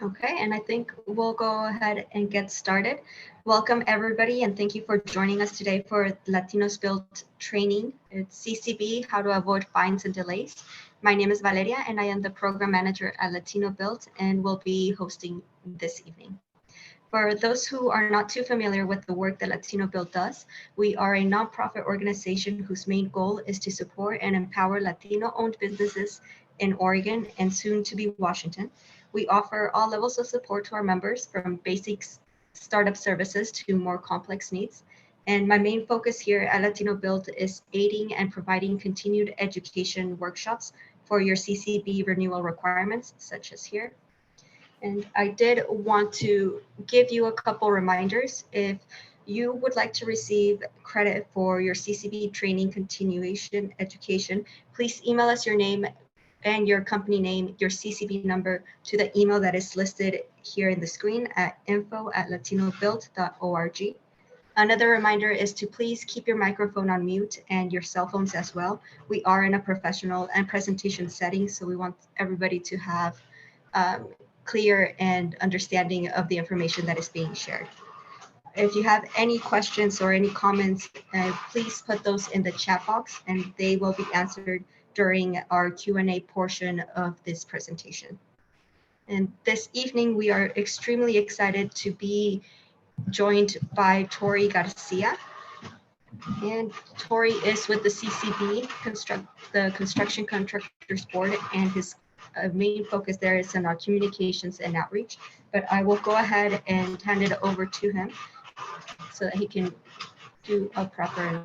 Okay, and I think we'll go ahead and get started. Welcome everybody, and thank you for joining us today for LatinoBuilt training. It's CCB, How to Avoid Fines and Delays. My name is Valeria, and I am the program manager at LatinoBuilt, and will be hosting this evening. For those who are not too familiar with the work that LatinoBuilt does, we are a nonprofit organization whose main goal is to support and empower Latino-owned businesses in Oregon and soon to be Washington. We offer all levels of support to our members, from basic startup services to more complex needs. And my main focus here at LatinoBuilt is aiding and providing continued education workshops for your CCB renewal requirements, such as here. And I did want to give you a couple reminders. If you would like to receive credit for your CCB training continuation education, please email us your name and your company name, your CCB number, to the email that is listed here in the screen at info@latinobuilt.org. Another reminder is to please keep your microphone on mute and your cell phones as well. We are in a professional and presentation setting, so we want everybody to have clear and understanding of the information that is being shared. If you have any questions or any comments, please put those in the chat box and they will be answered during our Q&A portion of this presentation. And this evening, we are extremely excited to be joined by Tori Garcia. And Tori is with the CCB, the Construction Contractors Board, and his main focus there is on our communications and outreach. But I will go ahead and hand it over to him so that he can do a proper.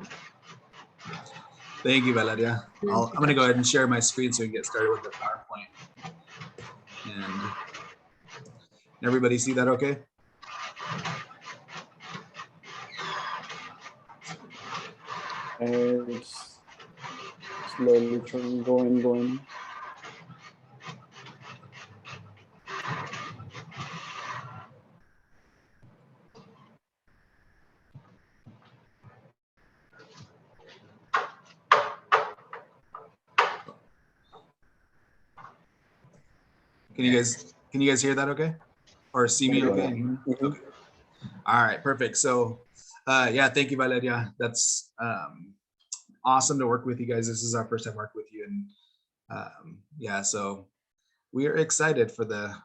Thank you, Valeria. I'm going to go ahead and share my screen so we can get started with the PowerPoint. And everybody see that okay? And it's slowly going. Can you guys hear that okay? Or see me okay? Mm-hmm. Okay. All right, perfect. So yeah, thank you, Valeria. That's awesome to work with you guys. This is our first time working with you, and yeah, so we are excited for the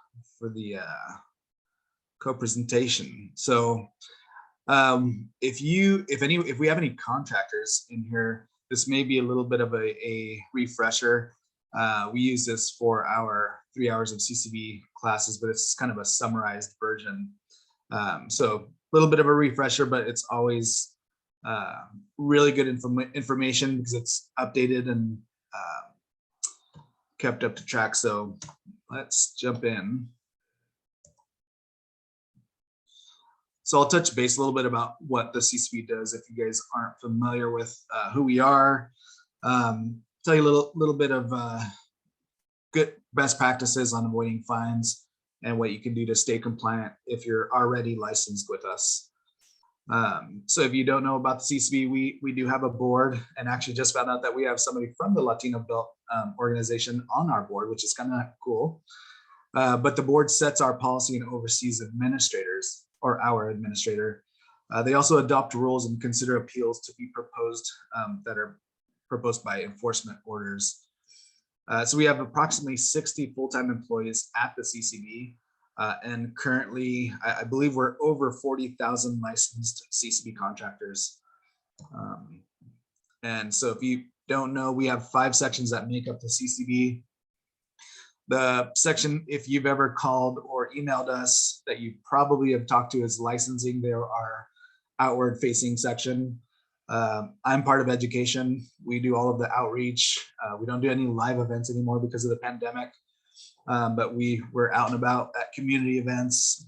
co-presentation. So if we have any contractors in here, this may be a little bit of a refresher. We use this for our 3 hours of CCB classes, but it's kind of a summarized version. So a little bit of a refresher, but it's always really good information because it's updated and kept up to track. So let's jump in. So I'll touch base a little bit about what the CCB does if you guys aren't familiar with who we are. Tell you a little bit of good best practices on avoiding fines and what you can do to stay compliant if you're already licensed with us. So if you don't know about the CCB, we do have a board, and actually just found out that we have somebody from the LatinoBuilt organization on our board, which is kind of cool. But the board sets our policy and oversees administrators, or our administrator. They also adopt rules and consider appeals to be proposed that are proposed by enforcement orders. So we have approximately 60 full-time employees at the CCB, and currently I believe we're over 40,000 licensed CCB contractors. And so if you don't know, we have 5 sections that make up the CCB. The section, if you've ever called or emailed us, that you probably have talked to, is licensing. There are outward facing section. I'm part of education. We do all of the outreach. We don't do any live events anymore because of the pandemic, but we're out and about at community events,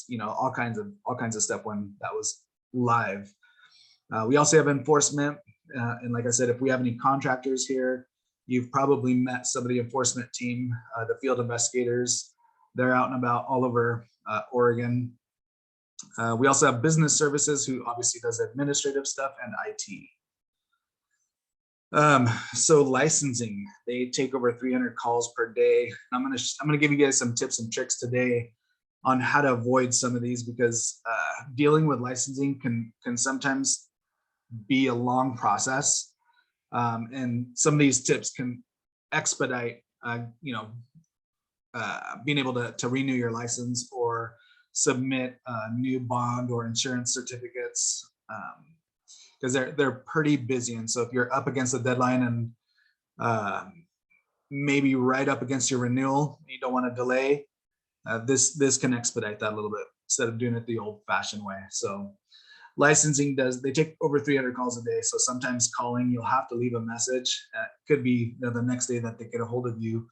you know, all kinds of stuff when that was live. We also have enforcement, and like I said, if we have any contractors here, you've probably met some of the enforcement team, the field investigators. They're out and about all over Oregon. We also have business services, who obviously does administrative stuff, and IT. So licensing, they take over 300 calls per day. I'm gonna give you guys some tips and tricks today on how to avoid some of these, because dealing with licensing can sometimes be a long process. And some of these tips can expedite, being able to renew your license or submit new bond or insurance certificates, because they're pretty busy. And so if you're up against the deadline and maybe right up against your renewal, you don't want to delay, this can expedite that a little bit instead of doing it the old-fashioned way. So licensing they take over 300 calls a day. So sometimes calling, you'll have to leave a message. Could be the next day that they get a hold of you,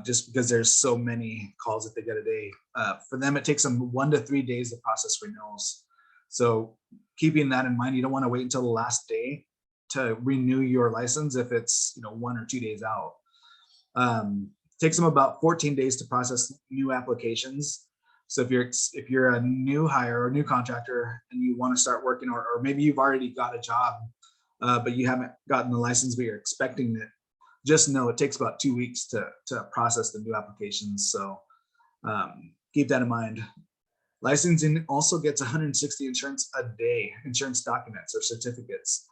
just because there's so many calls that they get a day. For them, it takes them 1 to 3 days to process renewals. So keeping that in mind, you don't want to wait until the last day to renew your license if it's 1 or 2 days out. Takes them about 14 days to process new applications. So if you're a new hire or new contractor and you want to start working, or maybe you've already got a job, but you haven't gotten the license, but you're expecting it, just know it takes about 2 weeks to process the new applications. So keep that in mind. Licensing also gets 160 insurance documents or certificates.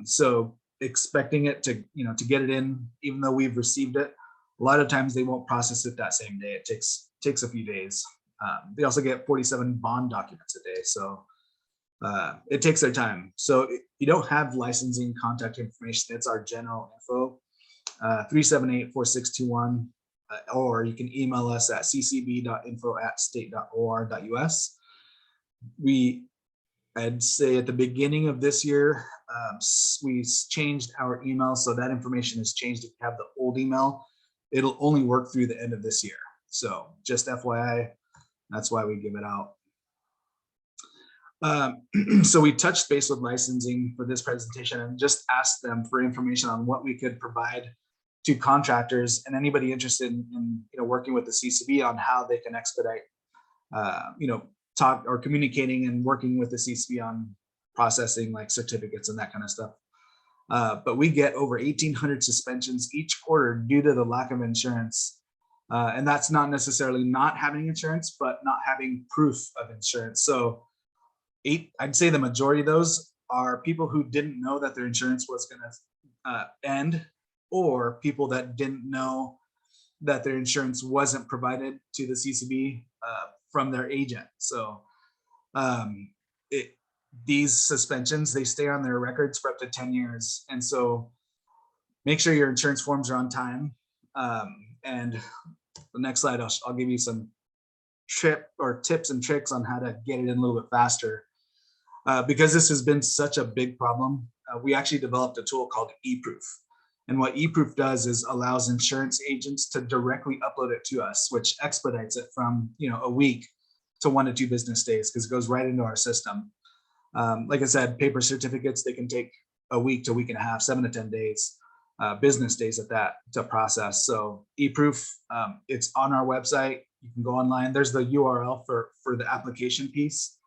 So expecting it to get it in, even though we've received it, a lot of times they won't process it that same day. It takes a few days. They also get 47 bond documents a day. So it takes their time. So if you don't have licensing contact information, it's our general info, 378-4621, or you can email us at ccb.info@state.or.us. I'd say at the beginning of this year, we changed our email. So that information has changed. If you have the old email, it'll only work through the end of this year. So just FYI, that's why we give it out. So we touched base with licensing for this presentation and just asked them for information on what we could provide to contractors and anybody interested in working with the CCB on how they can expedite, talk or communicating and working with the CCB on processing like certificates and that kind of stuff. But we get over 1,800 suspensions each quarter due to the lack of insurance. And that's not necessarily not having insurance, but not having proof of insurance. So I'd say the majority of those are people who didn't know that their insurance was going to end, or people that didn't know that their insurance wasn't provided to the CCB from their agent. So these suspensions, they stay on their records for up to 10 years. And so make sure your insurance forms are on time. And the next slide, I'll give you some tips and tricks on how to get it in a little bit faster. Because this has been such a big problem, we actually developed a tool called eProof. And what eProof does is allows insurance agents to directly upload it to us, which expedites it from a week to 1 to 2 business days, because it goes right into our system. Like I said, paper certificates, they can take a week to a week and a half, 7 to 10 days, business days at that to process. So eProof, it's on our website. You can go online. There's the URL for the application piece.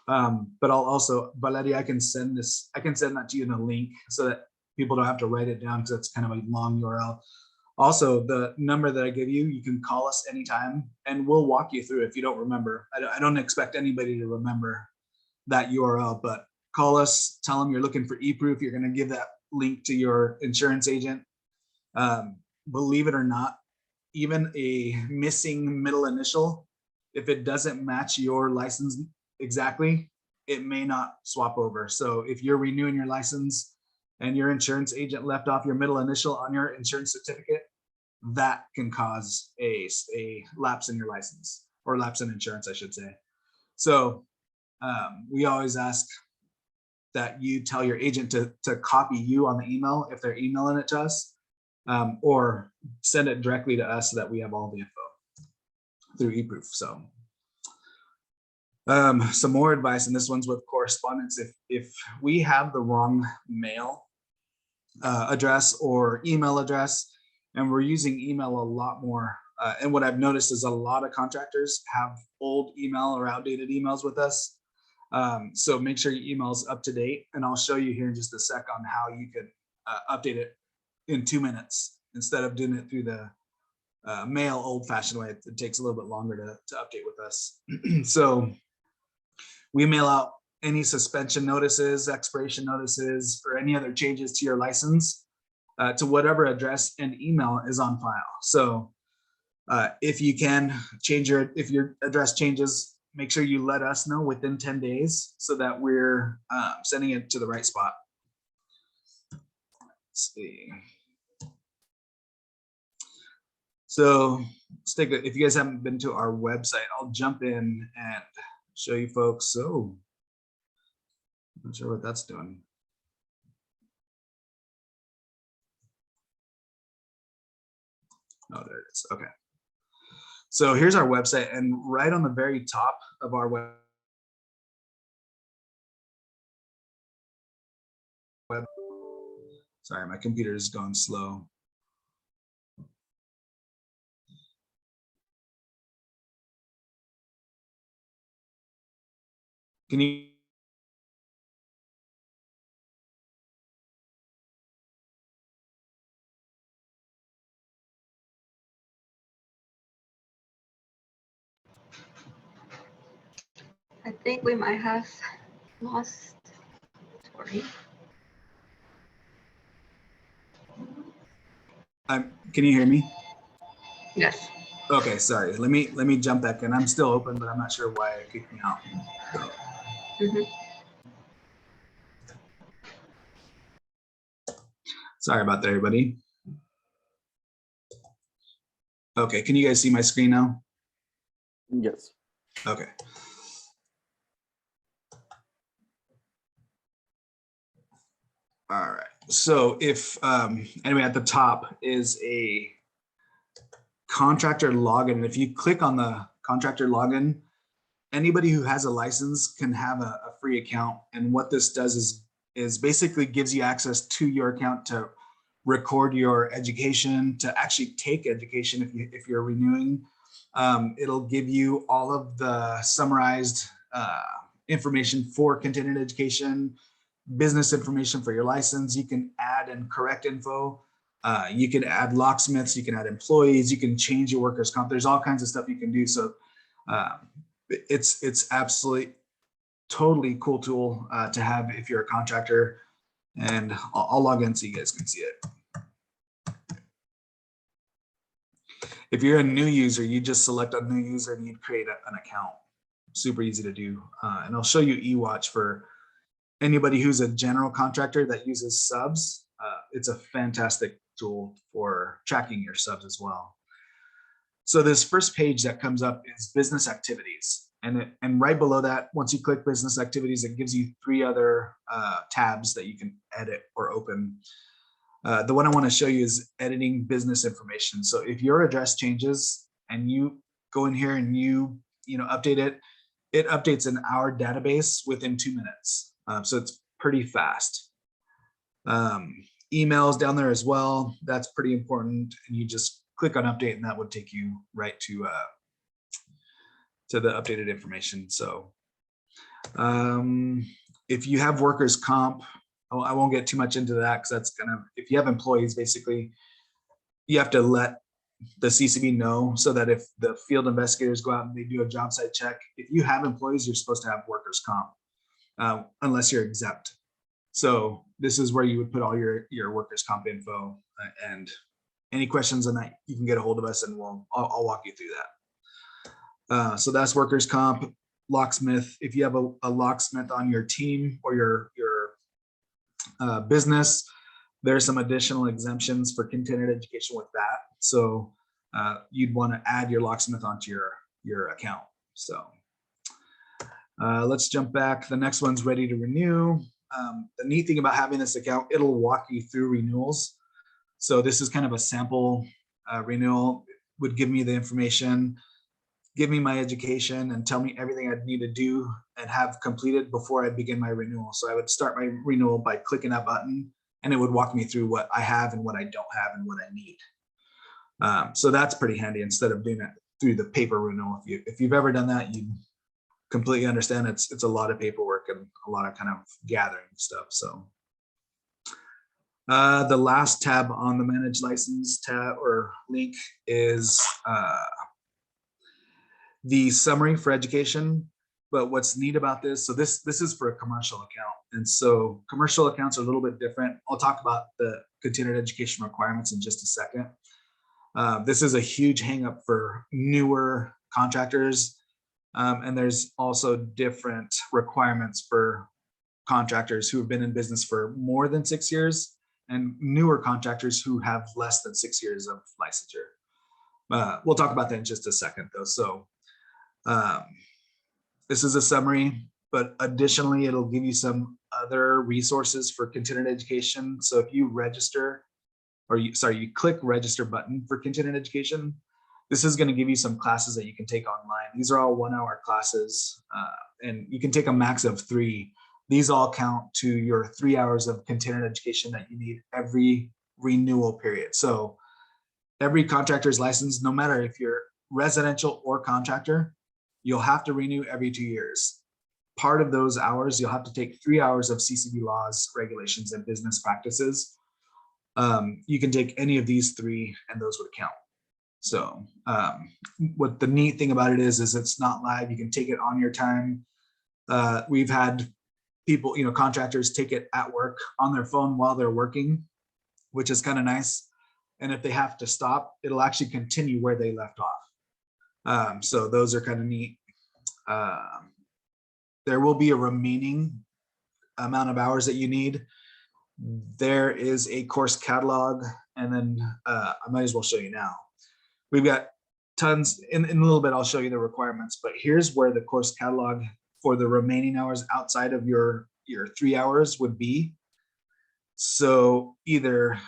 But I'll also, Valeria, I can send that to you in a link so that people don't have to write it down, because it's kind of a long URL. Also, the number that I give you, you can call us anytime and we'll walk you through if you don't remember. I don't expect anybody to remember that URL, but call us, tell them you're looking for eProof. You're going to give that link to your insurance agent. Believe it or not, even a missing middle initial, if it doesn't match your license exactly, it may not swap over. So if you're renewing your license and your insurance agent left off your middle initial on your insurance certificate, that can cause a lapse in your license, or lapse in insurance, I should say. So we always ask that you tell your agent to copy you on the email if they're emailing it to us, or send it directly to us so that we have all the info through eProof. So some more advice, and this one's with correspondence. If we have the wrong mail address or email address, and we're using email a lot more, and what I've noticed is a lot of contractors have old email or outdated emails with us. So make sure your email's up to date, and I'll show you here in just a sec on how you could update it in 2 minutes instead of doing it through the mail old-fashioned way. It takes a little bit longer to update with us. So we mail out any suspension notices, expiration notices, or any other changes to your license to whatever address and email is on file. So if you can change if your address changes, make sure you let us know within 10 days so that we're sending it to the right spot. Let's see. So let's take if you guys haven't been to our website, I'll jump in and show you folks. So I'm not sure what that's doing. Oh, there it is. Okay. So here's our website, and right on the very top of our web. Sorry, my computer is going slow. Can you? I think we might have lost Tori. Can you hear me? Yes. Okay, sorry. Let me jump back in. I'm still open, but I'm not sure why it kicked me out. So. Sorry about that, everybody. Okay, can you guys see my screen now? Yes. Okay. All right. So if anyway, at the top is a contractor login. And if you click on the contractor login, anybody who has a license can have a free account. And what this does is basically gives you access to your account to record your education, to actually take education if you're renewing. It'll give you all of the summarized information for continuing education, business information for your license. You can add and correct info. You can add locksmiths, you can add employees, you can change your workers' comp. There's all kinds of stuff you can do. So it's absolutely totally cool tool to have if you're a contractor. And I'll log in so you guys can see it. If you're a new user, you just select a new user and you'd create an account. Super easy to do. And I'll show you eWatch for anybody who's a general contractor that uses subs. It's a fantastic tool for tracking your subs as well. So this first page that comes up is business activities. And right below that, once you click business activities, it gives you 3 other tabs that you can edit or open. The one I want to show you is editing business information. So if your address changes and you go in here and you update it, it updates in our database within 2 minutes. So it's pretty fast. Emails down there as well. That's pretty important. And you just click on update and that would take you right to the updated information. So if you have workers' comp, I won't get too much into that because that's kind of, if you have employees, basically, you have to let the CCB know so that if the field investigators go out and they do a job site check, if you have employees, you're supposed to have workers' comp unless you're exempt. So this is where you would put all your workers' comp info, and any questions on that, you can get a hold of us and I'll walk you through that. So that's workers' comp. Locksmith, if you have a locksmith on your team or your business, there's some additional exemptions for continuing education with that. So you'd want to add your locksmith onto your account. So let's jump back. The next one's ready to renew. The neat thing about having this account, it'll walk you through renewals. So this is kind of a sample renewal. It would give me the information, give me my education, and tell me everything I'd need to do and have completed before I begin my renewal. So I would start my renewal by clicking that button, and it would walk me through what I have and what I don't have and what I need. So that's pretty handy instead of doing it through the paper renewal. If you've ever done that, you completely understand it's a lot of paperwork and a lot of kind of gathering stuff. So The last tab on the Manage License tab or link is the summary for education. But what's neat about this, so this is for a commercial account. And so commercial accounts are a little bit different. I'll talk about the continuing education requirements in just a second. This is a huge hang up for newer contractors. And there's also different requirements for contractors who have been in business for more than 6 years and newer contractors who have less than 6 years of licensure. We'll talk about that in just a second though. So this is a summary, but additionally, it'll give you some other resources for continuing education. So if you register, or you click register button for continuing education, this is going to give you some classes that you can take online. These are all 1 hour classes, and you can take a max of 3. These all count to your 3 hours of continuing education that you need every renewal period. So every contractor's license, no matter if you're residential or contractor, you'll have to renew every 2 years. Part of those hours, you'll have to take 3 hours of CCB laws, regulations, and business practices. You can take any of these 3 and those would count. So what the neat thing about it is it's not live. You can take it on your time. We've had people, contractors take it at work on their phone while they're working, which is kind of nice. And if they have to stop, it'll actually continue where they left off. So those are kind of neat. There will be a remaining amount of hours that you need. There is a course catalog, and then I might as well show you now. We've got tons, in a little bit I'll show you the requirements, but here's where the course catalog for the remaining hours outside of your 3 hours would be. So either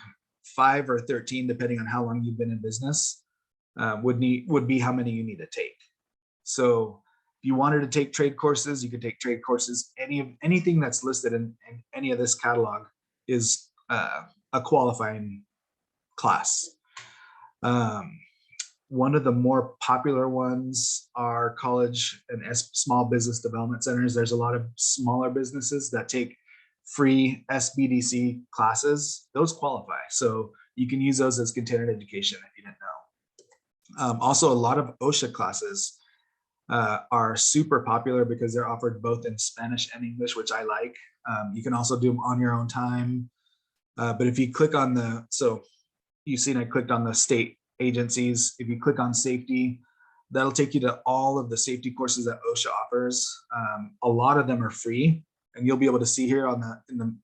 5 or 13, depending on how long you've been in business, would be how many you need to take. So if you wanted to take trade courses, you could take trade courses. Anything that's listed in any of this catalog is a qualifying class. One of the more popular ones are college and small business development centers. There's a lot of smaller businesses that take free SBDC classes. Those qualify. So you can use those as continuing education if you didn't know. Also, a lot of OSHA classes are super popular because they're offered both in Spanish and English, which I like. You can also do them on your own time. But if you click on so you've seen I clicked on the state agencies. If you click on safety, that'll take you to all of the safety courses that OSHA offers. A lot of them are free, and you'll be able to see here in the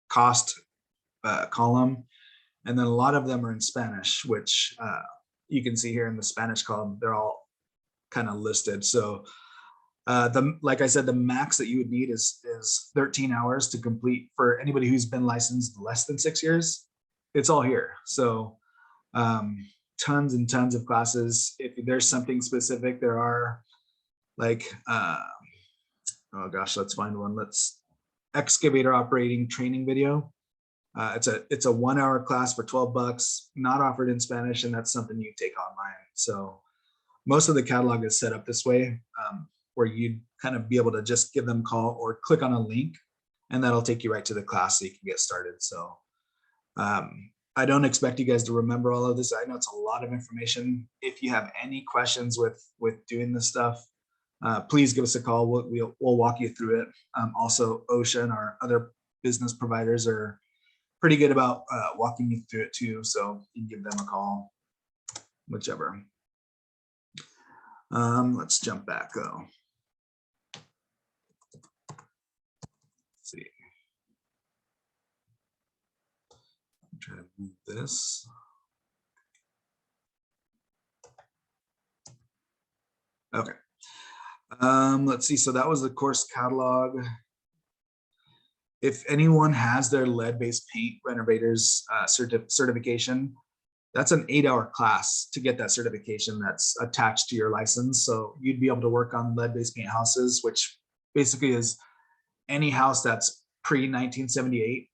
cost column. And then a lot of them are in Spanish, which you can see here in the Spanish column. They're all kind of listed. So like I said, the max that you would need is 13 hours to complete for anybody who's been licensed less than 6 years. It's all here. So tons and tons of classes. If there's something specific, there are like, oh gosh, let's find one. Let's excavator operating training video. It's a 1 hour class for $12, not offered in Spanish, and that's something you take online. So most of the catalog is set up this way, where you'd kind of be able to just give them a call or click on a link, and that'll take you right to the class so you can get started. So I don't expect you guys to remember all of this. I know it's a lot of information. If you have any questions with doing this stuff, please give us a call. We'll walk you through it. Also, OSHA and our other business providers are pretty good about walking you through it too. So you can give them a call, whichever. Let's jump back though. Let's see. Try to move this. Okay. Let's see. So that was the course catalog. If anyone has their lead-based paint renovators certification, that's an 8-hour class to get that certification that's attached to your license. So you'd be able to work on lead-based paint houses, which basically is any house that's pre-1978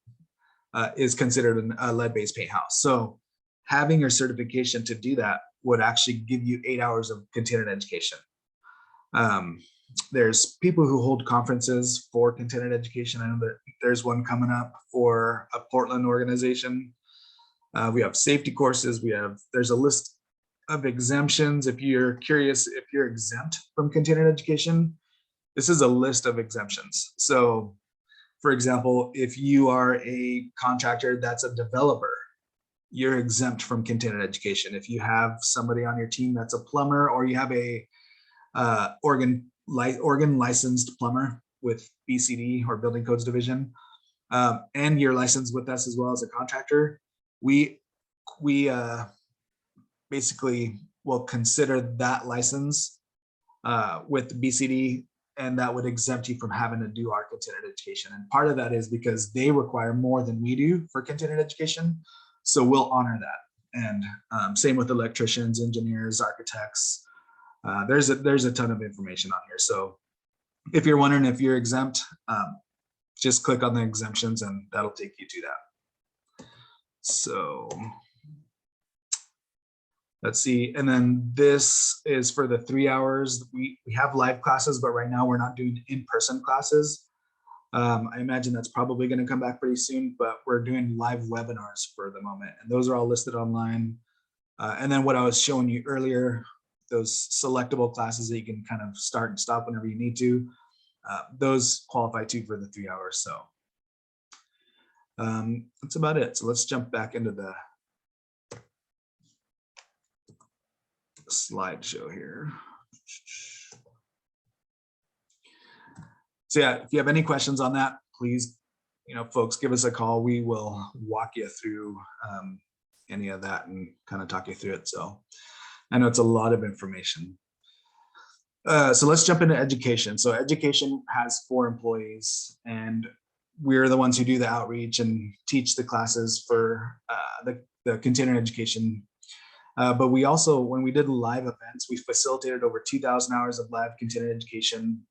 is considered a lead-based paint house. So having your certification to do that would actually give you 8 hours of continuing education. There's people who hold conferences for continuing education. I know that there's one coming up for a Portland organization. We have safety courses. There's a list of exemptions. If you're curious, if you're exempt from continuing education, this is a list of exemptions. So for example, if you are a contractor that's a developer, you're exempt from continuing education. If you have somebody on your team that's a plumber, or you have a Oregon licensed plumber with BCD or Building Codes Division, and you're licensed with us as well as a contractor, we basically will consider that license with BCD, and that would exempt you from having to do our continuing education. And part of that is because they require more than we do for continuing education, so we'll honor that. And same with electricians, engineers, architects. There's a ton of information on here. So if you're wondering if you're exempt, just click on the exemptions and that'll take you to that. So let's see. And then this is for the 3 hours. We have live classes, but right now we're not doing in-person classes. I imagine that's probably going to come back pretty soon, but we're doing live webinars for the moment. And those are all listed online. And then what I was showing you earlier, those selectable classes that you can kind of start and stop whenever you need to, those qualify too for the 3 hours. So that's about it. So let's jump back into the slideshow here. So yeah, if you have any questions on that, please, folks, give us a call. We will walk you through any of that and kind of talk you through it. So I know it's a lot of information. So let's jump into education. So education has 4 employees, and we're the ones who do the outreach and teach the classes for the continuing education. But we also, when we did live events, we facilitated over 2,000 hours of live continuing education.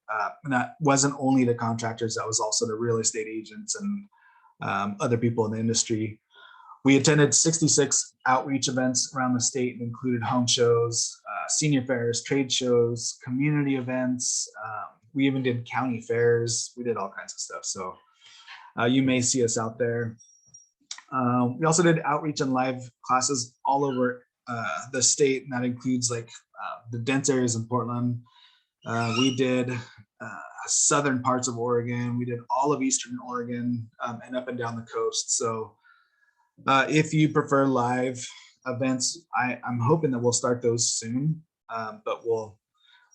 And that wasn't only the contractors, that was also the real estate agents and other people in the industry. We attended 66 outreach events around the state and included home shows, senior fairs, trade shows, community events. We even did county fairs. We did all kinds of stuff. So you may see us out there. We also did outreach and live classes all over the state, and that includes like the dense areas in Portland. We did southern parts of Oregon. We did all of Eastern Oregon and up and down the coast. So if you prefer live events, I'm hoping that we'll start those soon. But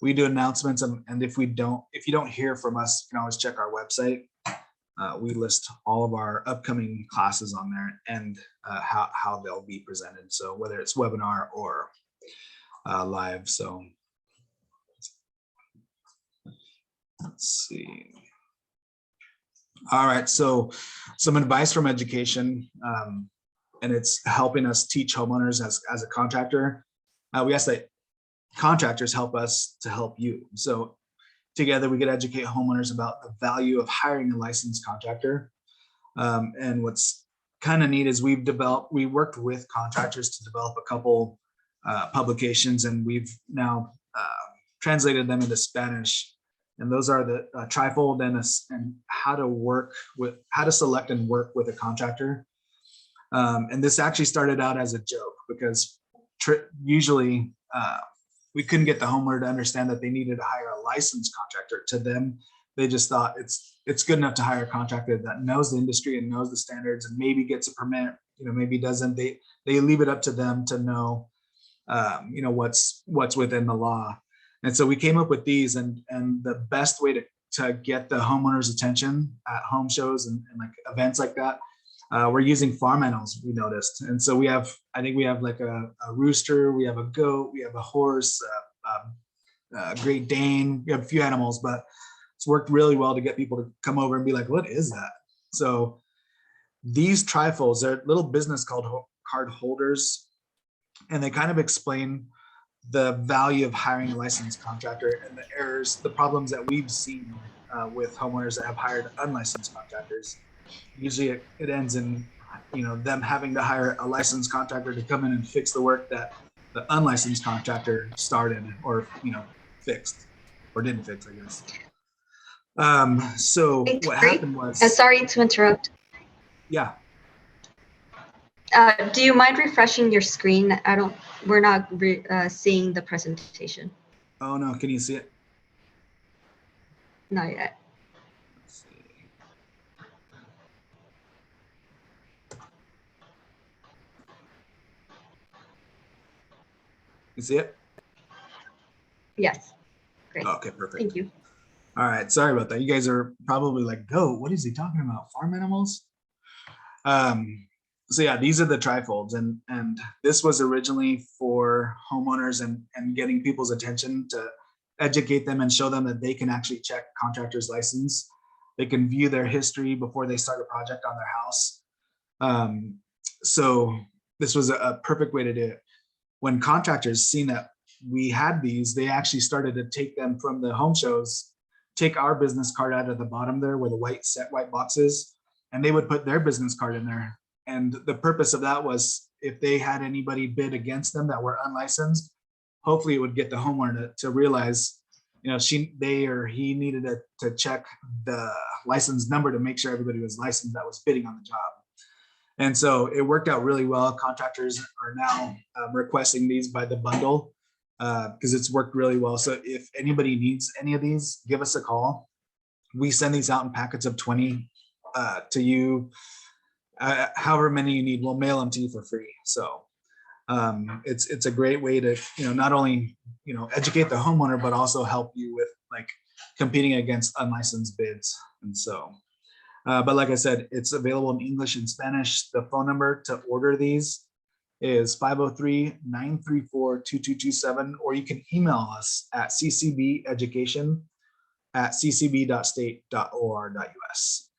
we do announcements, and if you don't hear from us, you can always check our website. We list all of our upcoming classes on there and how they'll be presented. So whether it's webinar or live. So let's see. All right, so some advice from education, and it's helping us teach homeowners as a contractor. We ask that contractors help us to help you. So together we could educate homeowners about the value of hiring a licensed contractor. And what's kind of neat is we worked with contractors to develop a couple publications, and we've now translated them into Spanish. And those are the trifold and how to select and work with a contractor. And this actually started out as a joke because usually we couldn't get the homeowner to understand that they needed to hire a licensed contractor. To them, they just thought it's good enough to hire a contractor that knows the industry and knows the standards and maybe gets a permit, maybe doesn't. They leave it up to them to know, what's within the law. And so we came up with these, and the best way to get the homeowner's attention at home shows and like events like that, we're using farm animals, we noticed. And so I think we have like a rooster, we have a goat, we have a horse, a Great Dane, we have a few animals, but it's worked really well to get people to come over and be like, what is that? So these trifolds, they're little business card holders, and they kind of explain the value of hiring a licensed contractor and the errors, the problems that we've seen with homeowners that have hired unlicensed contractors. Usually it ends in, them having to hire a licensed contractor to come in and fix the work that the unlicensed contractor started or, fixed. or didn't fix, I guess. So It's what great. happened was, Sorry to interrupt. yeah. Do you mind refreshing your screen? We're not seeing the presentation. Oh no, can you see it? Not yet. Let's see. You see it? Yes. Great. Okay, perfect. Thank you. All right, sorry about that. You guys are probably like, "Goat, what is he talking about? Farm animals?" So yeah, these are the trifolds, and this was originally for homeowners and getting people's attention to educate them and show them that they can actually check contractor's license. They can view their history before they start a project on their house. So this was a perfect way to do it. When contractors seen that we had these, they actually started to take them from the home shows, take our business card out of the bottom there where the white box is, and they would put their business card in there. And the purpose of that was if they had anybody bid against them that were unlicensed, hopefully it would get the homeowner to realize, you know, they or he needed to check the license number to make sure everybody was licensed that was bidding on the job. And so it worked out really well. Contractors are now requesting these by the bundle because it's worked really well. So if anybody needs any of these, give us a call. We send these out in packets of 20 to you. However many you need, we'll mail them to you for free. So it's a great way to, you know, not only, you know, educate the homeowner, but also help you with like competing against unlicensed bids. And so, but like I said, it's available in English and Spanish. The phone number to order these is 503-934-2227, or you can email us at ccbeducation@ccb.state.or.us.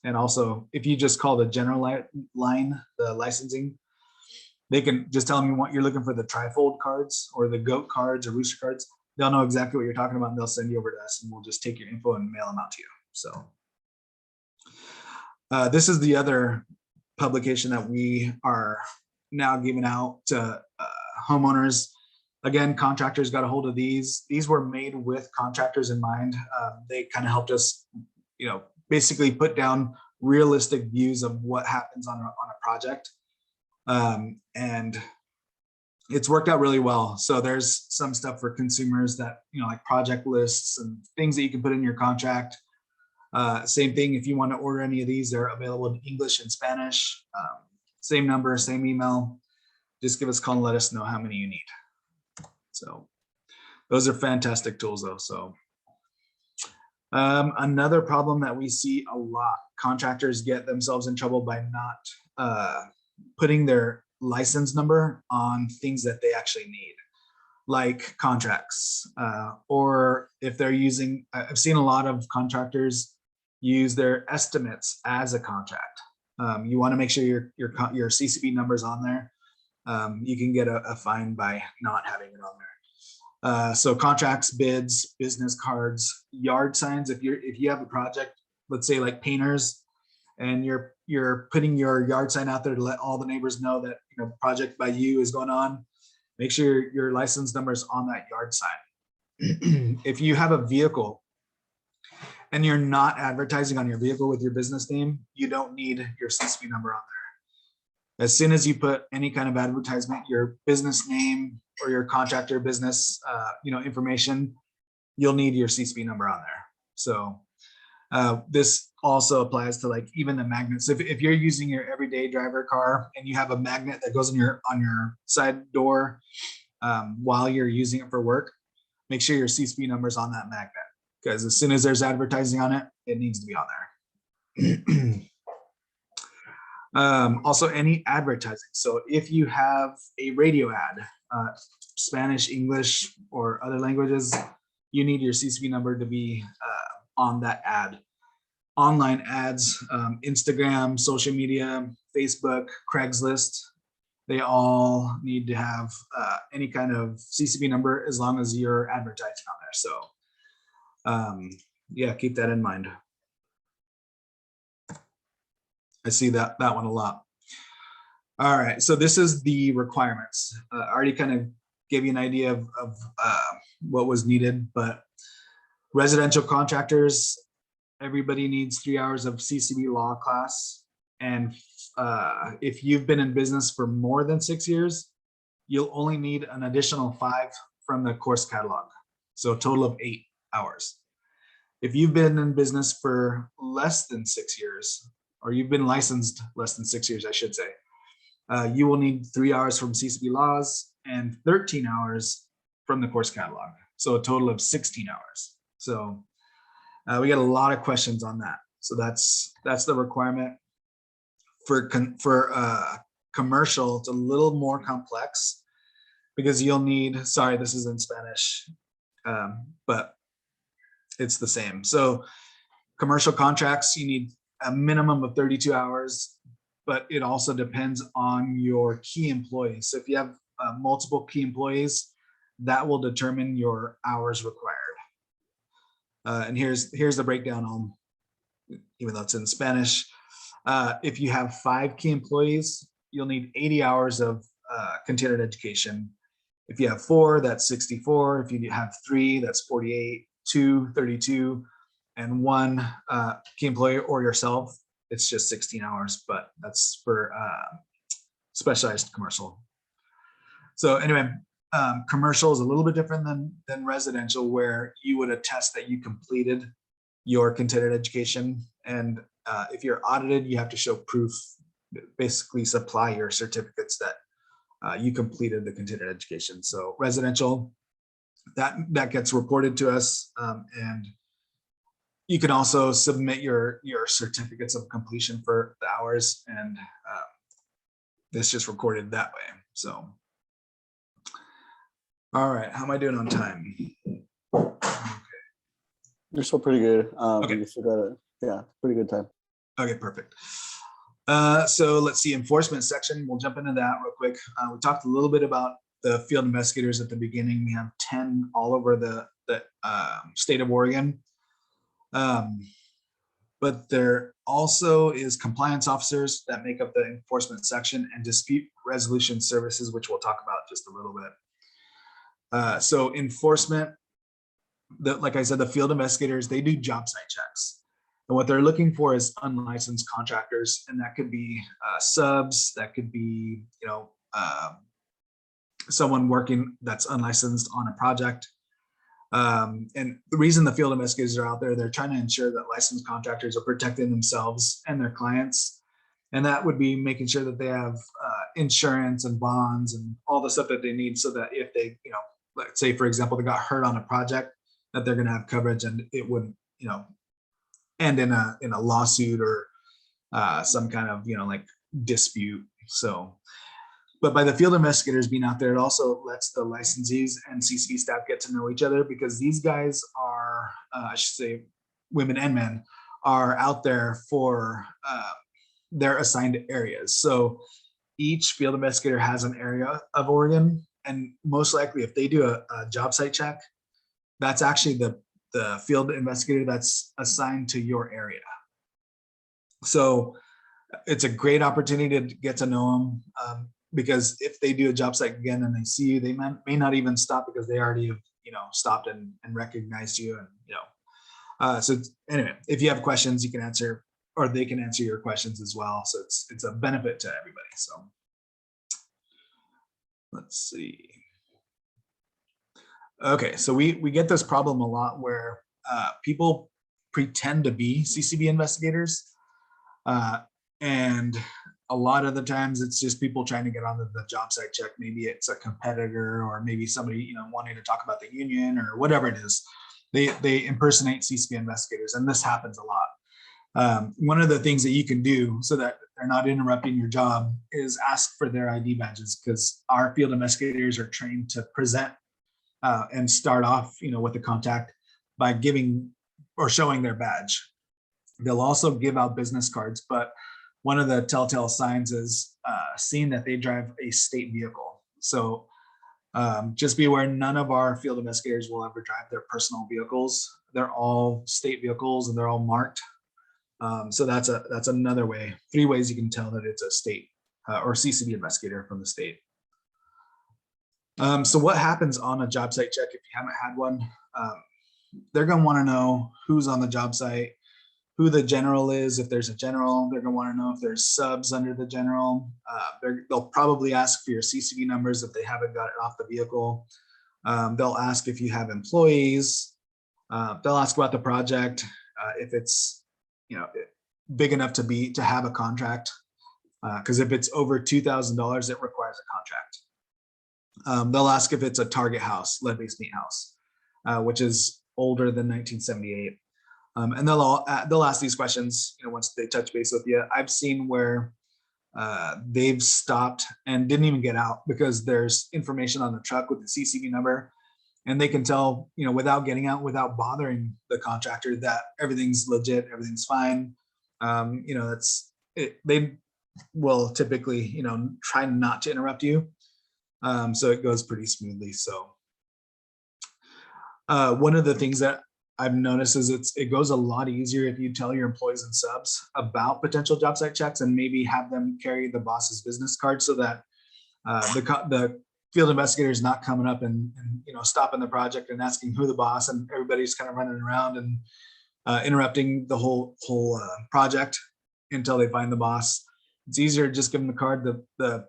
And also, if you just call the general line, the licensing, they can just tell them you're looking for the trifold cards or the goat cards or rooster cards. They'll know exactly what you're talking about, and they'll send you over to us, and we'll just take your info and mail them out to you. So this is the other publication that we are now giving out to homeowners. Again, contractors got a hold of these. These were made with contractors in mind. They kind of helped us, you know, basically put down realistic views of what happens on a project. And it's worked out really well. So there's some stuff for consumers that, you know, like project lists and things that you can put in your contract. Same thing, if you want to order any of these, they're available in English and Spanish. Same number, same email. Just give us a call and let us know how many you need. So those are fantastic tools though. So another problem that we see a lot, contractors get themselves in trouble by not putting their license number on things that they actually need, like contracts, or if they're using, I've seen a lot of contractors use their estimates as a contract. You want to make sure your CCB number is on there. You can get a fine by not having it on there. So contracts, bids, business cards, yard signs. If you have a project, let's say like painters, and you're putting your yard sign out there to let all the neighbors know that, you know, project by you is going on, make sure your license number is on that yard sign. If you have a vehicle and you're not advertising on your vehicle with your business name, you don't need your CCB number on there. As soon as you put any kind of advertisement, your business name or your contractor business, you know, information, you'll need your CCB number on there. So this also applies to like even the magnets. If you're using your everyday driver car and you have a magnet that goes on your side door while you're using it for work, make sure your CCB number is on that magnet, because as soon as there's advertising on it, it needs to be on there. Also, any advertising. So if you have a radio ad, Spanish, English, or other languages, you need your CCB number to be on that ad. Online ads, Instagram, social media, Facebook, Craigslist, they all need to have any kind of CCB number as long as you're advertising on there. So yeah, keep that in mind. I see that one a lot. All right, so this is the requirements. I already kind of gave you an idea of what was needed, but residential contractors, everybody needs 3 hours of CCB law class. And if you've been in business for more than 6 years, you'll only need an additional 5 from the course catalog. So a total of 8 hours. If you've been in business for less than 6 years, or you've been licensed less than 6 years, I should say, you will need 3 hours from CCB laws and 13 hours from the course catalog. So a total of 16 hours. So we get a lot of questions on that. So that's the requirement. For commercial, it's a little more complex because you'll need, sorry, this is in Spanish, but it's the same. So commercial contracts, you need a minimum of 32 hours, but it also depends on your key employees. So if you have multiple key employees, that will determine your hours required. And here's the breakdown on, even though it's in Spanish. If you have 5 key employees, you'll need 80 hours of continued education. If you have 4, that's 64. If you have 3, that's 48, 2, 32, and 1 key employee or yourself, it's just 16 hours, but that's for specialized commercial. So anyway, commercial is a little bit different than residential, where you would attest that you completed your continued education. And if you're audited, you have to show proof, basically supply your certificates that you completed the continued education. So residential, that gets reported to us, and you can also submit your certificates of completion for the hours, and it's just recorded that way. So, all right, how am I doing on time? You're still pretty good. Okay. You still got it. Yeah, pretty good time. Okay, perfect. So let's see, enforcement section. We'll jump into that real quick. We talked a little bit about the field investigators at the beginning. We have 10 all over the state of Oregon. But there also is compliance officers that make up the enforcement section, and dispute resolution services, which we'll talk about just a little bit. So enforcement, like I said, the field investigators, they do job site checks. And what they're looking for is unlicensed contractors, and that could be subs, that could be, someone working that's unlicensed on a project. And the reason the field investigators are out there, they're trying to ensure that licensed contractors are protecting themselves and their clients. And that would be making sure that they have insurance and bonds and all the stuff that they need, so that if they, let's say, for example, they got hurt on a project, that they're going to have coverage, and it wouldn't, end in a lawsuit or some kind of, like dispute. So, but by the field investigators being out there, it also lets the licensees and CCB staff get to know each other, because these guys are, I should say, women and men, are out there for their assigned areas. So each field investigator has an area of Oregon, and most likely if they do a job site check, that's actually the field investigator that's assigned to your area. So it's a great opportunity to get to know them, because if they do a job site again and they see you, they may not even stop, because they already have, stopped and recognized you. And, so anyway, if you have questions, you can answer, or they can answer your questions as well. So it's a benefit to everybody. So let's see. Okay, so we get this problem a lot where people pretend to be CCB investigators, and a lot of the times it's just people trying to get on the job site check. Maybe it's a competitor, or maybe somebody wanting to talk about the union or whatever it is. They impersonate CCB investigators, and this happens a lot. One of the things that you can do so that they're not interrupting your job is ask for their ID badges, because our field investigators are trained to present and start off, with the contact by giving or showing their badge. They'll also give out business cards, but one of the telltale signs is seeing that they drive a state vehicle. So just be aware, none of our field investigators will ever drive their personal vehicles. They're all state vehicles, and they're all marked. So that's another way, 3 ways you can tell that it's a state or CCB investigator from the state. So what happens on a job site check if you haven't had one? They're going to want to know who's on the job site, who the general is. If there's a general, they're going to want to know if there's subs under the general. They'll probably ask for your CCB numbers if they haven't got it off the vehicle. They'll ask if you have employees. They'll ask about the project, if it's big enough to have a contract. Because if it's over $2,000, it requires a contract. They'll ask if it's a target house, lead-based meat house, which is older than 1978. And they'll ask these questions, once they touch base with you. I've seen where they've stopped and didn't even get out because there's information on the truck with the CCB number, and they can tell, without getting out, without bothering the contractor, that everything's legit, everything's fine. That's it. They will typically, try not to interrupt you. So it goes pretty smoothly. So one of the things that I've noticed is it goes a lot easier if you tell your employees and subs about potential job site checks and maybe have them carry the boss's business card so that the field investigator is not coming up and stopping the project and asking who the boss, and everybody's kind of running around and interrupting the whole project until they find the boss. It's easier to just give them the card. The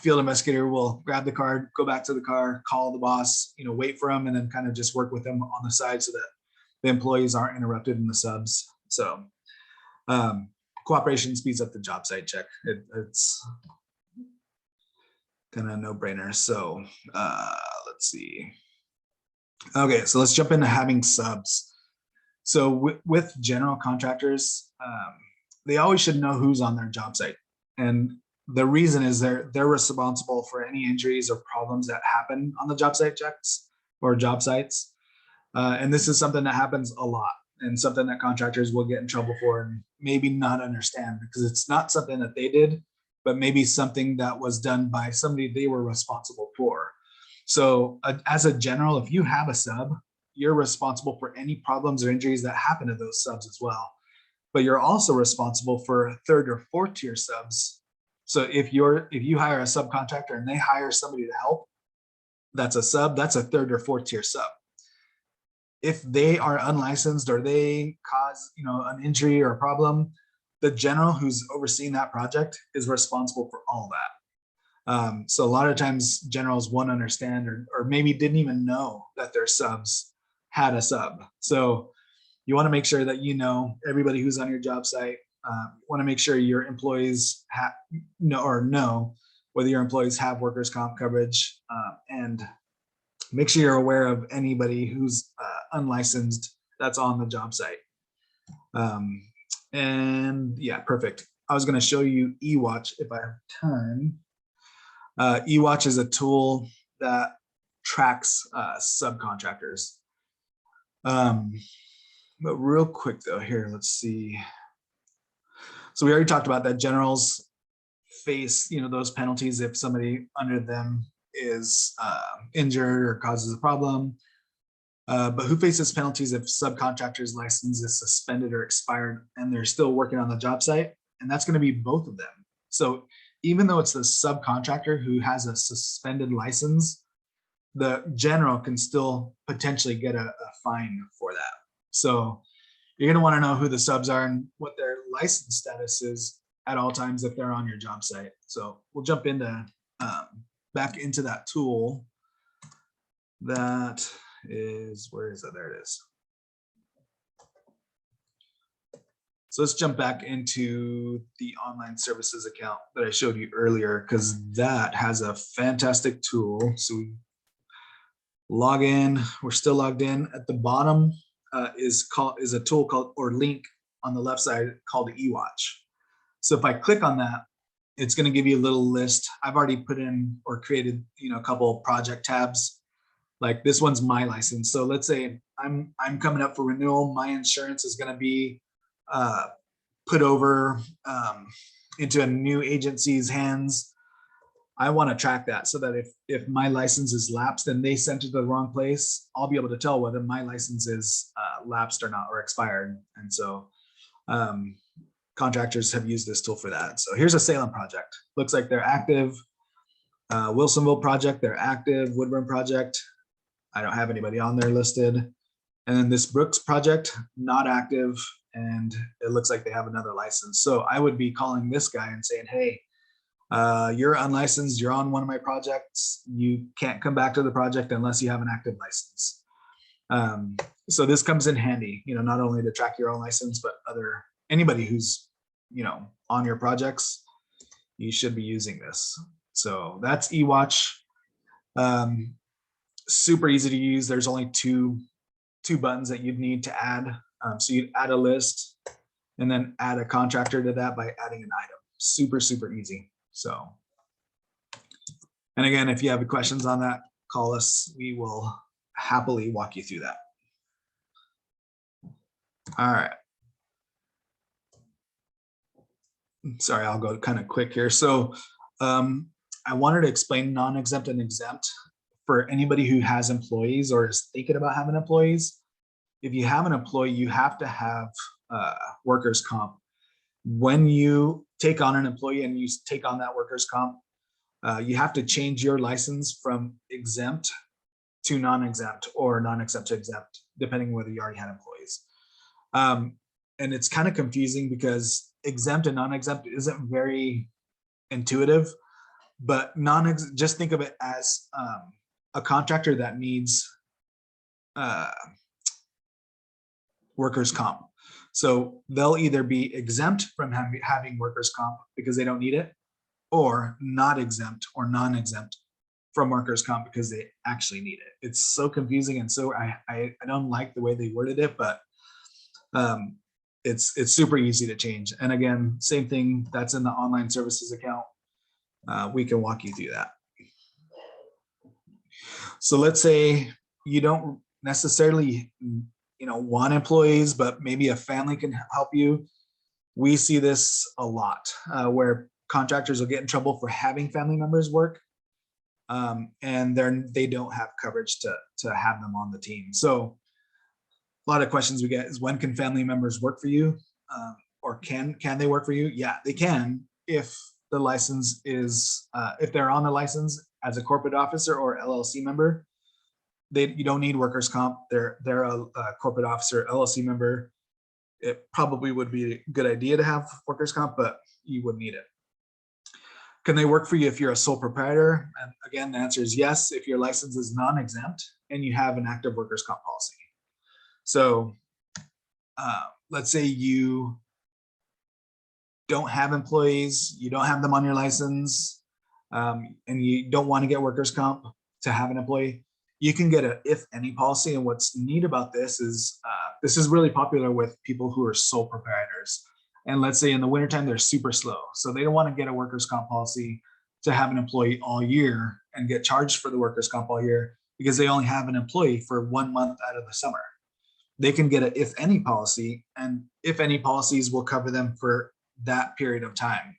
field investigator will grab the card, go back to the car, call the boss, wait for him, and then kind of just work with them on the side so that the employees aren't interrupted in the subs. So cooperation speeds up the job site check. It's kind of a no-brainer. So let's see. Okay, so let's jump into having subs. So with general contractors, they always should know who's on their job site. And the reason is they're responsible for any injuries or problems that happen on the job site checks or job sites. And this is something that happens a lot and something that contractors will get in trouble for and maybe not understand because it's not something that they did, but maybe something that was done by somebody they were responsible for. So as a general, if you have a sub, you're responsible for any problems or injuries that happen to those subs as well. But you're also responsible for third or fourth tier subs. So if you hire a subcontractor and they hire somebody to help, that's a sub, that's a third or fourth tier sub. If they are unlicensed or they cause an injury or a problem, the general who's overseeing that project is responsible for all that. So a lot of times generals won't understand or maybe didn't even know that their subs had a sub. So you want to make sure that everybody who's on your job site. Want to make sure your employees know whether your employees have workers' comp coverage, and make sure you're aware of anybody who's unlicensed that's on the job site. And yeah, perfect. I was going to show you eWatch if I have time. eWatch is a tool that tracks subcontractors. But real quick though, here, let's see. So we already talked about that generals face, those penalties if somebody under them is injured or causes a problem. But who faces penalties if subcontractor's license is suspended or expired and they're still working on the job site? And that's going to be both of them. So even though it's the subcontractor who has a suspended license, the general can still potentially get a fine for that. So you're going to want to know who the subs are and what their license status is at all times if they're on your job site. So we'll jump into back into that tool. That is, where is it? There it is. So let's jump back into the online services account that I showed you earlier, because that has a fantastic tool. So we log in, we're still logged in. At the bottom is a tool called, or link on the left side called eWatch. So if I click on that, it's going to give you a little list. I've already put in or created, a couple of project tabs. Like this one's my license. So let's say I'm coming up for renewal. My insurance is going to be put over into a new agency's hands. I want to track that so that if my license is lapsed and they sent it to the wrong place, I'll be able to tell whether my license is lapsed or not, or expired. And so contractors have used this tool for that. So here's a Salem project. Looks like they're active. Wilsonville project, they're active. Woodburn project, I don't have anybody on there listed. And then this Brooks project, not active, and it looks like they have another license. So I would be calling this guy and saying, hey, you're unlicensed, you're on one of my projects, you can't come back to the project unless you have an active license. So this comes in handy, you know, not only to track your own license, but anybody who's, you know, on your projects, you should be using this. So that's eWatch. Super easy to use. There's only two buttons that you'd need to add. So you'd add a list and then add a contractor to that by adding an item. Super, super easy. So, and again, if you have questions on that, call us. We will happily walk you through that. All right. Sorry, I'll go kind of quick here. So I wanted to explain non-exempt and exempt for anybody who has employees or is thinking about having employees. If you have an employee, you have to have workers' comp. When you take on an employee and you take on that workers' comp, you have to change your license from exempt to non-exempt or non-exempt to exempt, depending whether you already had employees. And it's kind of confusing because exempt and non-exempt isn't very intuitive, but just think of it as a contractor that needs workers' comp. So they'll either be exempt from having workers' comp because they don't need it, or not exempt or non-exempt from workers' comp because they actually need it. It's so confusing, and so I don't like the way they worded it, but it's super easy to change. And again, same thing, that's in the online services account. We can walk you through that. So let's say you don't necessarily, you know, want employees, but maybe a family can help you. We see this a lot where contractors will get in trouble for having family members work, and they don't have coverage to have them on the team. So a lot of questions we get is, when can family members work for you, or can they work for you? Yeah, they can if the license is if they're on the license as a corporate officer or LLC member. You don't need workers' comp. They're a corporate officer, LLC member. It probably would be a good idea to have workers' comp, but you wouldn't need it. Can they work for you if you're a sole proprietor? And again, the answer is yes, if your license is non-exempt and you have an active workers' comp policy. So let's say you don't have employees, you don't have them on your license, and you don't want to get workers' comp to have an employee, you can get a if any policy. And what's neat about this is really popular with people who are sole proprietors. And let's say in the wintertime, they're super slow. So they don't want to get a workers' comp policy to have an employee all year and get charged for the workers' comp all year because they only have an employee for 1 month out of the summer. They can get a if any policy, and if any policies will cover them for that period of time.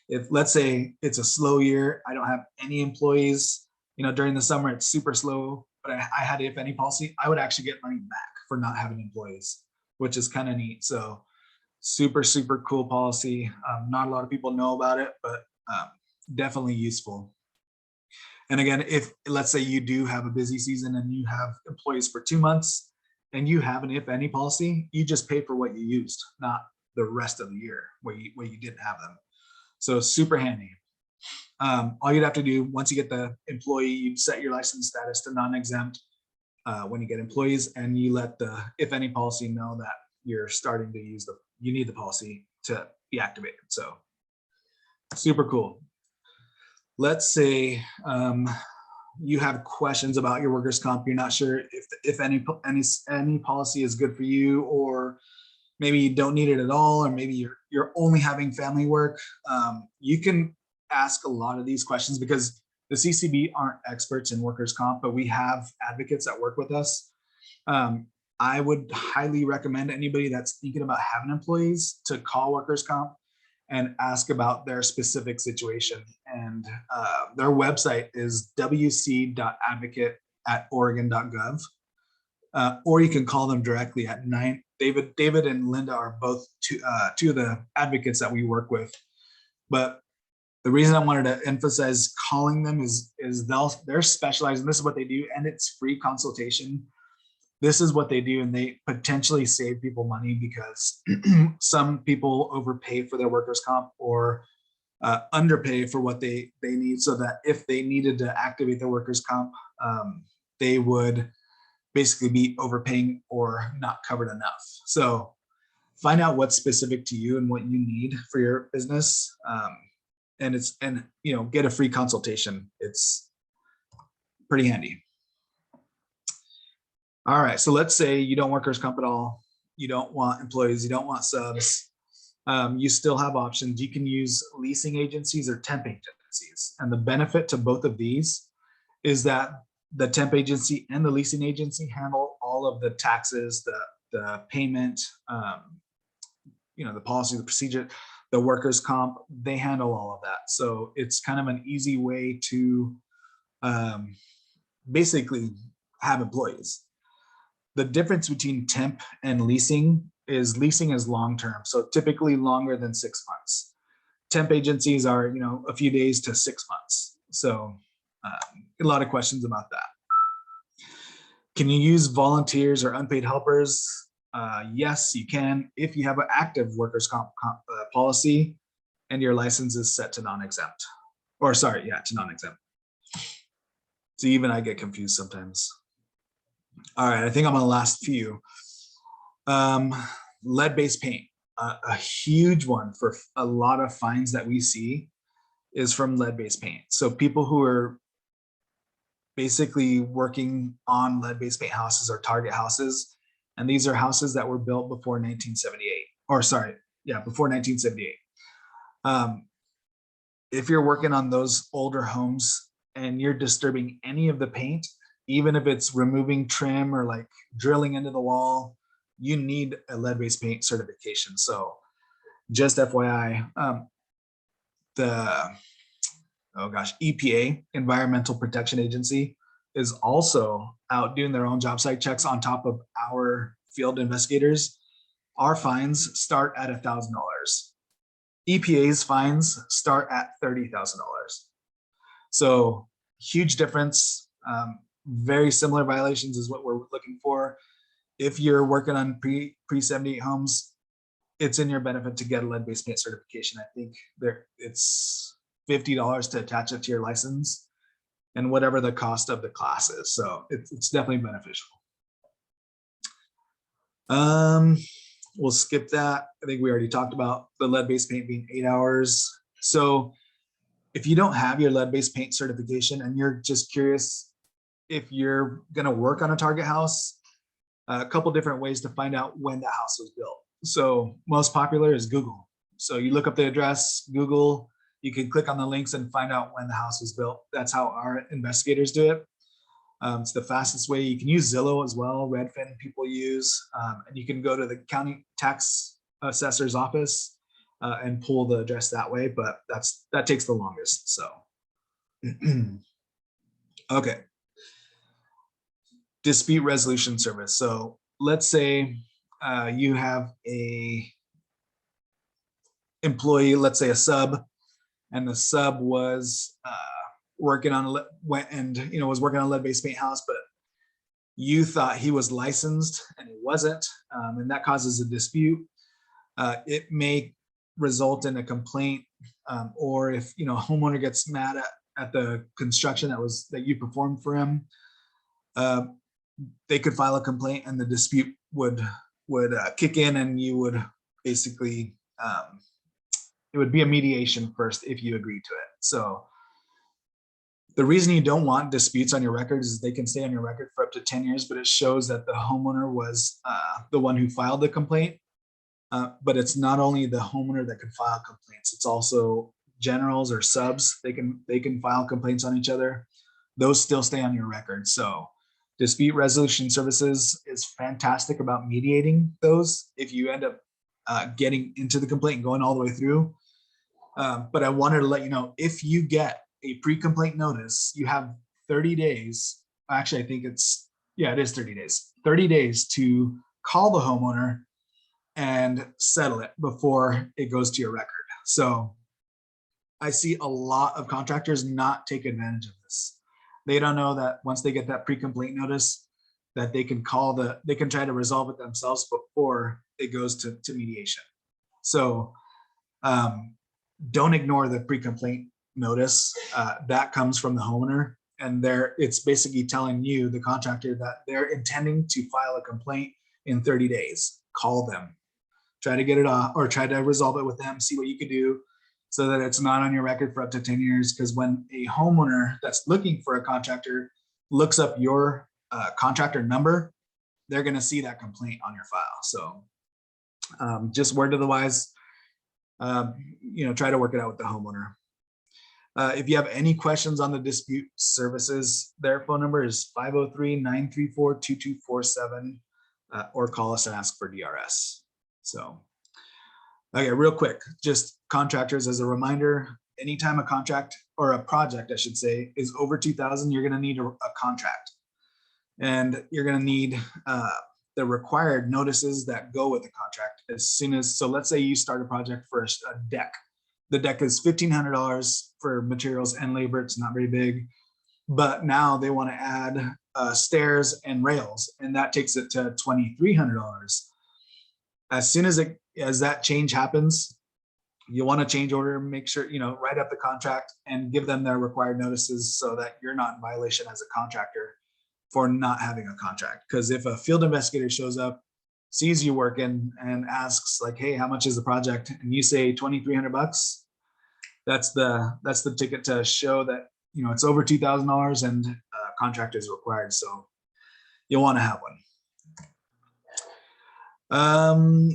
If let's say it's a slow year, I don't have any employees, you know, during the summer it's super slow, but I had if any policy, I would actually get money back for not having employees, which is kind of neat. So super, super cool policy. Not a lot of people know about it, but definitely useful. And again, if let's say you do have a busy season and you have employees for 2 months and you have an if any policy, you just pay for what you used, not the rest of the year where you didn't have them. So super handy. All you'd have to do once you get the employee, you'd set your license status to non-exempt when you get employees, and you let the if any policy know that you're starting to use you need the policy to be activated. So super cool. Let's say you have questions about your workers' comp. You're not sure if any policy is good for you, or maybe you don't need it at all, or maybe you're only having family work. You can ask a lot of these questions because the CCB aren't experts in workers' comp, but we have advocates that work with us. I would highly recommend anybody that's thinking about having employees to call workers' comp and ask about their specific situation. And their website is wc.advocate@oregon.gov, or you can call them directly at 9. David and Linda are both two of the advocates that we work with. But The reason I wanted to emphasize calling them is they're specialized, and this is what they do, and it's free consultation. This is what they do, and they potentially save people money because some people overpay for their workers' comp or underpay for what they need, so that if they needed to activate their workers' comp, they would basically be overpaying or not covered enough. So find out what's specific to you and what you need for your business, and get a free consultation. It's pretty handy. All right, so let's say you don't workers' comp at all. You don't want employees. You don't want subs. You still have options. You can use leasing agencies or temp agencies. And the benefit to both of these is that the temp agency and the leasing agency handle all of the taxes, the payment, the policy, the procedure, the workers' comp. They handle all of that. So it's kind of an easy way to basically have employees. The difference between temp and leasing is long-term. So typically longer than 6 months. Temp agencies are, a few days to 6 months. So a lot of questions about that. Can you use volunteers or unpaid helpers? Yes, you can, if you have an active workers' comp policy and your license is set to non-exempt. To non-exempt. So even I get confused sometimes. All right, I think I'm on the last few. Lead-based paint, a huge one for a lot of fines that we see is from lead-based paint. So people who are basically working on lead-based paint houses or target houses, and these are houses that were built before 1978, before 1978. If you're working on those older homes and you're disturbing any of the paint, even if it's removing trim or like drilling into the wall, you need a lead-based paint certification. So just FYI, EPA, Environmental Protection Agency, is also out doing their own job site checks on top of our field investigators. Our fines start at $1,000. EPA's fines start at $30,000. So huge difference. Very similar violations is what we're looking for. If you're working on pre-78 homes, it's in your benefit to get a lead-based paint certification. I think it's $50 to attach it to your license and whatever the cost of the class is. So it's definitely beneficial. We'll skip that. I think we already talked about the lead-based paint being 8 hours. So if you don't have your lead-based paint certification and you're just curious if you're going to work on a target house, a couple different ways to find out when that house was built. So most popular is Google. So you look up the address, Google, you can click on the links and find out when the house was built. That's how our investigators do it. It's the fastest way. You can use Zillow as well. Redfin people use, and you can go to the county tax assessor's office and pull the address that way, but that takes the longest. So, okay. Dispute resolution service. So let's say you have a employee, let's say a sub, and the sub was working on was working on a lead-based paint house, but you thought he was licensed and he wasn't, and that causes a dispute. It may result in a complaint, or if a homeowner gets mad at the construction that you performed for him, they could file a complaint and the dispute would kick in, and you would basically it would be a mediation first if you agree to it. So the reason you don't want disputes on your records is they can stay on your record for up to 10 years, but it shows that the homeowner was the one who filed the complaint. But it's not only the homeowner that can file complaints, it's also generals or subs. They can file complaints on each other. Those still stay on your record. So dispute resolution services is fantastic about mediating those if you end up getting into the complaint and going all the way through. But I wanted to let you know, if you get a pre-complaint notice, you have 30 days. Actually, I think it is 30 days. 30 days to call the homeowner and settle it before it goes to your record. So I see a lot of contractors not take advantage of this. They don't know that once they get that pre-complaint notice, that they can they can try to resolve it themselves before it goes to mediation. So don't ignore the pre-complaint notice. That comes from the homeowner, and it's basically telling you, the contractor, that they're intending to file a complaint in 30 days. Call them, try to get it off, or try to resolve it with them, see what you could do so that it's not on your record for up to 10 years. Because when a homeowner that's looking for a contractor looks up your contractor number, they're going to see that complaint on your file. So just word to the wise, try to work it out with the homeowner. If you have any questions on the dispute services, their phone number is 503-934-2247, or call us and ask for DRS. So, okay, real quick, just contractors, as a reminder, anytime a contract, or a project, I should say, is over 2,000, you're going to need a contract. And you're going to need the required notices that go with the contract as soon as, so let's say you start a project for a deck. The deck is $1,500 for materials and labor. It's not very big, but now they want to add stairs and rails, and that takes it to $2,300. As soon as that change happens, you want to change order, make sure, write up the contract and give them their required notices so that you're not in violation as a contractor for not having a contract. Because if a field investigator shows up, sees you working, and asks like, hey, how much is the project? And you say $2,300, that's the ticket to show that, it's over $2,000 and contract is required. So you'll want to have one.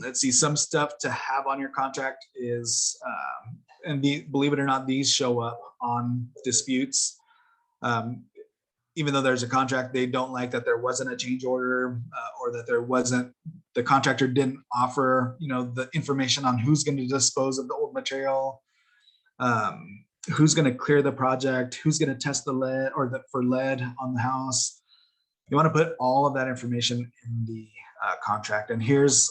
Let's see, some stuff to have on your contract is, believe it or not, these show up on disputes. Even though there's a contract, they don't like that there wasn't a change order, or that the contractor didn't offer, the information on who's going to dispose of the old material, who's going to clear the project, who's going to test the lead for lead on the house. You want to put all of that information in the contract. And here's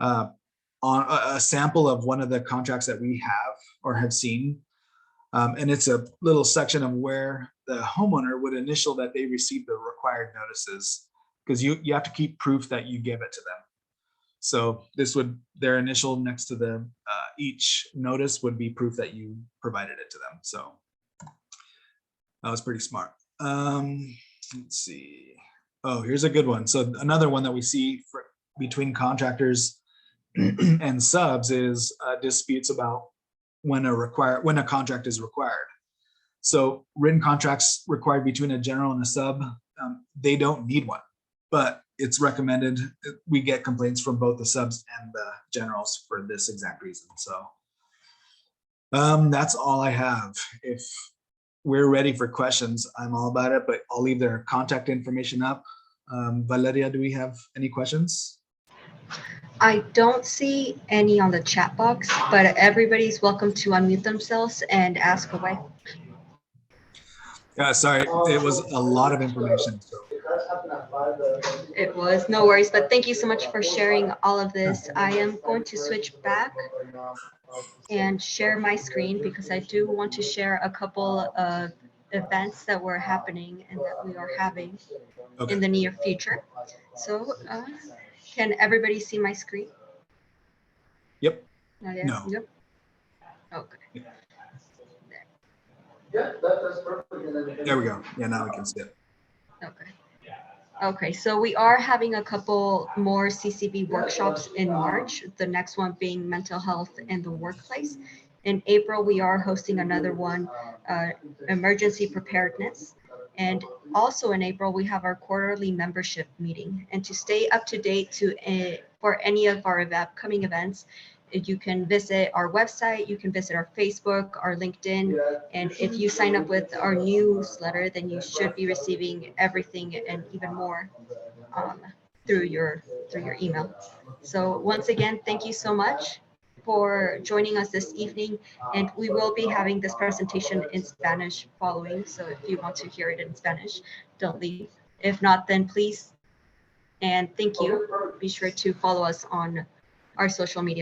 on a sample of one of the contracts that we have or have seen. And it's a little section of where the homeowner would initial that they received the required notices, because you have to keep proof that you give it to them. So their initial next to the each notice would be proof that you provided it to them. So that was pretty smart. Let's see. Oh, here's a good one. So another one that we see between contractors and subs is disputes about when a contract is required. So written contracts required between a general and a sub, they don't need one, but it's recommended. We get complaints from both the subs and the generals for this exact reason. So that's all I have. If we're ready for questions, I'm all about it, but I'll leave their contact information up. Valeria, do we have any questions? I don't see any on the chat box, but everybody's welcome to unmute themselves and ask away. Yeah, sorry, it was a lot of information. So. It was, no worries, but thank you so much for sharing all of this. I am going to switch back and share my screen because I do want to share a couple of events that were happening and that we are having in the near future. So can everybody see my screen? Yep. No. Yep. Okay. Yeah, that's perfect. There we go. Yeah, now we can see it. Okay. Okay, so we are having a couple more CCB workshops in March, the next one being mental health in the workplace. In April, we are hosting another one, emergency preparedness. And also in April, we have our quarterly membership meeting. And to stay up to date for any of our upcoming events, you can visit our website, you can visit our Facebook, our LinkedIn, and if you sign up with our newsletter, then you should be receiving everything and even more through your email. So once again, thank you so much for joining us this evening, and we will be having this presentation in Spanish following, so if you want to hear it in Spanish, don't leave. If not, then please, and thank you, be sure to follow us on our social media